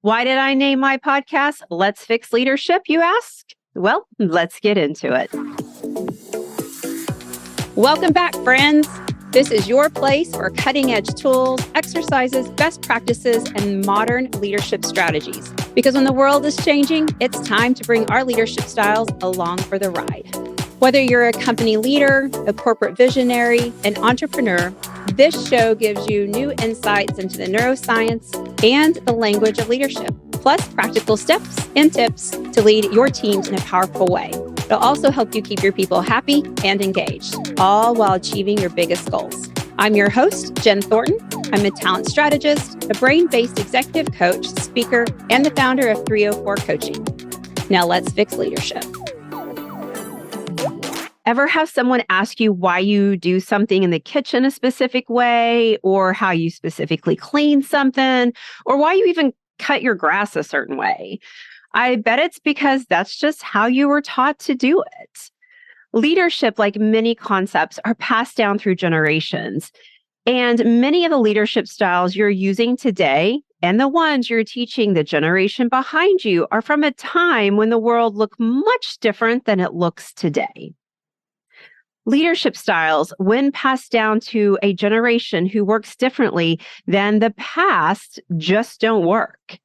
Why did I name my podcast Let's Fix Leadership, you ask? Well, let's get into it. Welcome back, friends. This is your place for cutting-edge tools, exercises, best practices, and modern leadership strategies. Because when the world is changing, it's time to bring our leadership styles along for the ride. Whether you're a company leader, a corporate visionary, an entrepreneur, this show gives you new insights into the neuroscience and the language of leadership, plus practical steps and tips to lead your teams in a powerful way. It'll also help you keep your people happy and engaged, all while achieving your biggest goals. I'm your host, Jen Thornton. I'm a talent strategist, a brain-based executive coach, speaker, and the founder of 304 Coaching. Now let's fix leadership. Ever have someone ask you why you do something in the kitchen a specific way, or how you specifically clean something, or why you even cut your grass a certain way? I bet it's because that's just how you were taught to do it. Leadership, like many concepts, are passed down through generations. And many of the leadership styles you're using today and the ones you're teaching the generation behind you are from a time when the world looked much different than it looks today. Leadership styles, when passed down to a generation who works differently than the past, just don't work.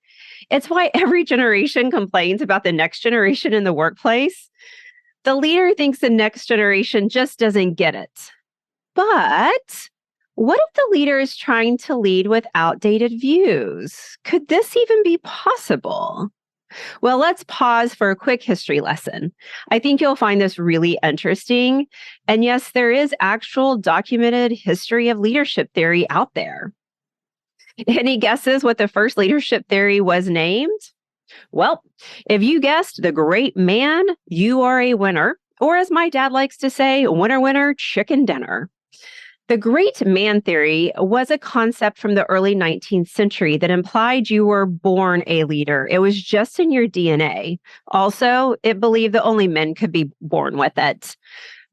It's why every generation complains about the next generation in the workplace. The leader thinks the next generation just doesn't get it. But what if the leader is trying to lead with outdated views? Could this even be possible? Well, let's pause for a quick history lesson. I think you'll find this really interesting. And yes, there is actual documented history of leadership theory out there. Any guesses what the first leadership theory was named? Well, if you guessed the great man, you are a winner. Or as my dad likes to say, winner, winner, chicken dinner. The great man theory was a concept from the early 19th century that implied you were born a leader. It was just in your DNA. Also, it believed that only men could be born with it.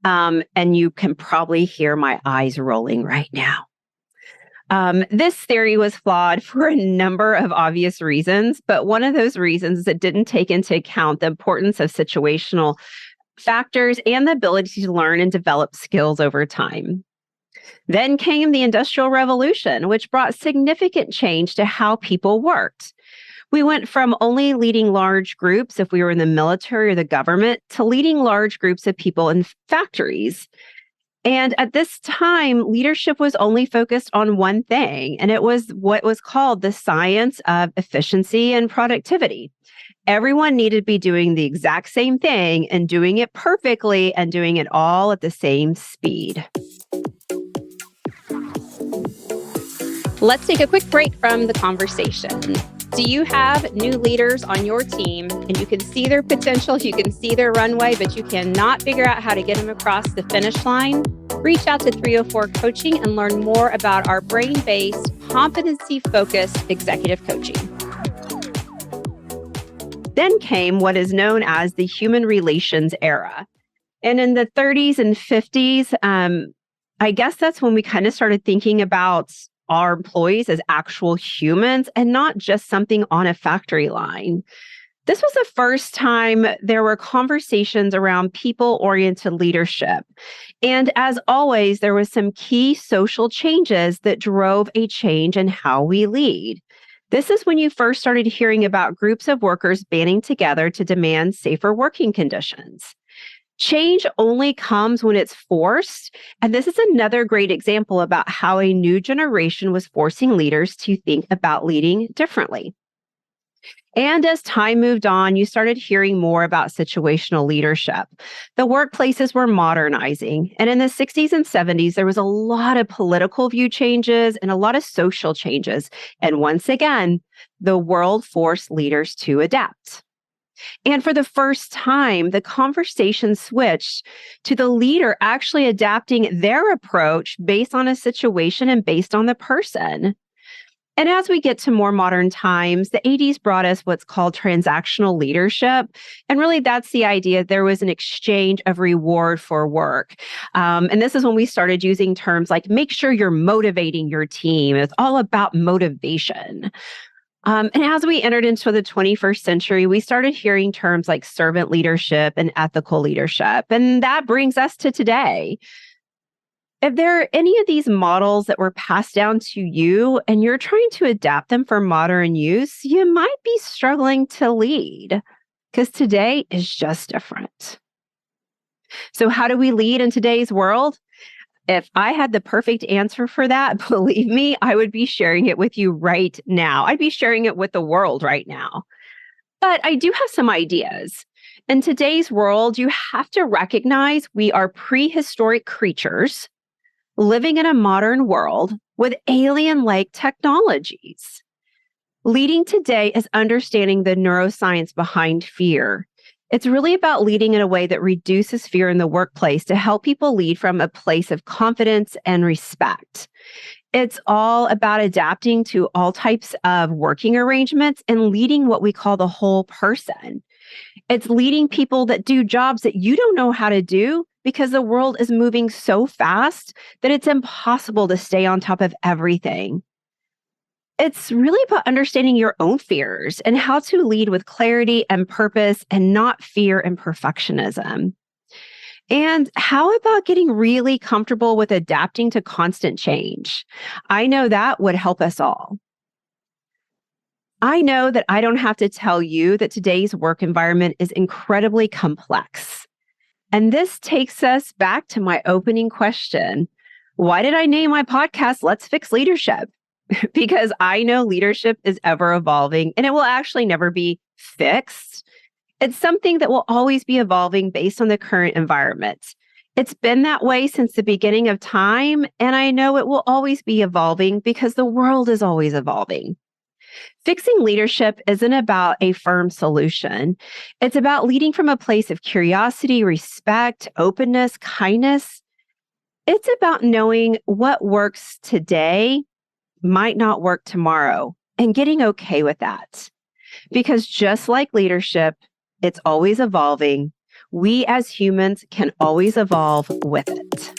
And you can probably hear my eyes rolling right now. This theory was flawed for a number of obvious reasons, but one of those reasons is it didn't take into account the importance of situational factors and the ability to learn and develop skills over time. Then came the Industrial Revolution, which brought significant change to how people worked. We went from only leading large groups if we were in the military or the government to leading large groups of people in factories. And at this time, leadership was only focused on one thing, and it was what was called the science of efficiency and productivity. Everyone needed to be doing the exact same thing and doing it perfectly and doing it all at the same speed. Let's take a quick break from the conversation. Do you have new leaders on your team and you can see their potential, you can see their runway, but you cannot figure out how to get them across the finish line? Reach out to 304 Coaching and learn more about our brain-based, competency-focused executive coaching. Then came what is known as the human relations era. And in the 30s and 50s, I guess that's when we kind of started thinking about our employees as actual humans and not just something on a factory line. This was the first time there were conversations around people-oriented leadership. And as always, there was some key social changes that drove a change in how we lead. This is when you first started hearing about groups of workers banding together to demand safer working conditions. Change only comes when it's forced. And this is another great example about how a new generation was forcing leaders to think about leading differently. And as time moved on, you started hearing more about situational leadership. The workplaces were modernizing. And in the 60s and 70s, there was a lot of political view changes and a lot of social changes. And once again, the world forced leaders to adapt. And for the first time, the conversation switched to the leader actually adapting their approach based on a situation and based on the person. And as we get to more modern times, the 80s brought us what's called transactional leadership. And really, that's the idea. There was an exchange of reward for work. And this is when we started using terms like make sure you're motivating your team. It's all about motivation. And as we entered into the 21st century, we started hearing terms like servant leadership and ethical leadership. And that brings us to today. If there are any of these models that were passed down to you and you're trying to adapt them for modern use, you might be struggling to lead because today is just different. So, how do we lead in today's world? If I had the perfect answer for that, believe me, I would be sharing it with you right now. I'd be sharing it with the world right now. But I do have some ideas. In today's world, you have to recognize we are prehistoric creatures living in a modern world with alien like technologies. Leading today is understanding the neuroscience behind fear. It's really about leading in a way that reduces fear in the workplace to help people lead from a place of confidence and respect. It's all about adapting to all types of working arrangements and leading what we call the whole person. It's leading people that do jobs that you don't know how to do because the world is moving so fast that it's impossible to stay on top of everything. It's really about understanding your own fears and how to lead with clarity and purpose and not fear and perfectionism. And how about getting really comfortable with adapting to constant change? I know that would help us all. I know that I don't have to tell you that today's work environment is incredibly complex. And this takes us back to my opening question. Why did I name my podcast Let's Fix Leadership? Because I know leadership is ever evolving and it will actually never be fixed. It's something that will always be evolving based on the current environment. It's been that way since the beginning of time, and I know it will always be evolving because the world is always evolving. Fixing leadership isn't about a firm solution. It's about leading from a place of curiosity, respect, openness, kindness. It's about knowing what works today might not work tomorrow and getting okay with that. Because just like leadership, it's always evolving. We as humans can always evolve with it.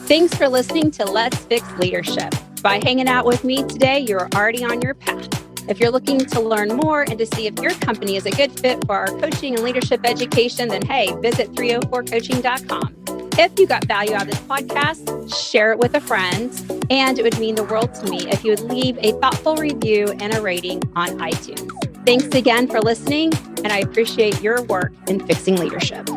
Thanks for listening to Let's Fix Leadership. By hanging out with me today, you're already on your path. If you're looking to learn more and to see if your company is a good fit for our coaching and leadership education, then hey, visit 304coaching.com. If you got value out of this podcast, share it with a friend. And it would mean the world to me if you would leave a thoughtful review and a rating on iTunes. Thanks again for listening, and I appreciate your work in fixing leadership.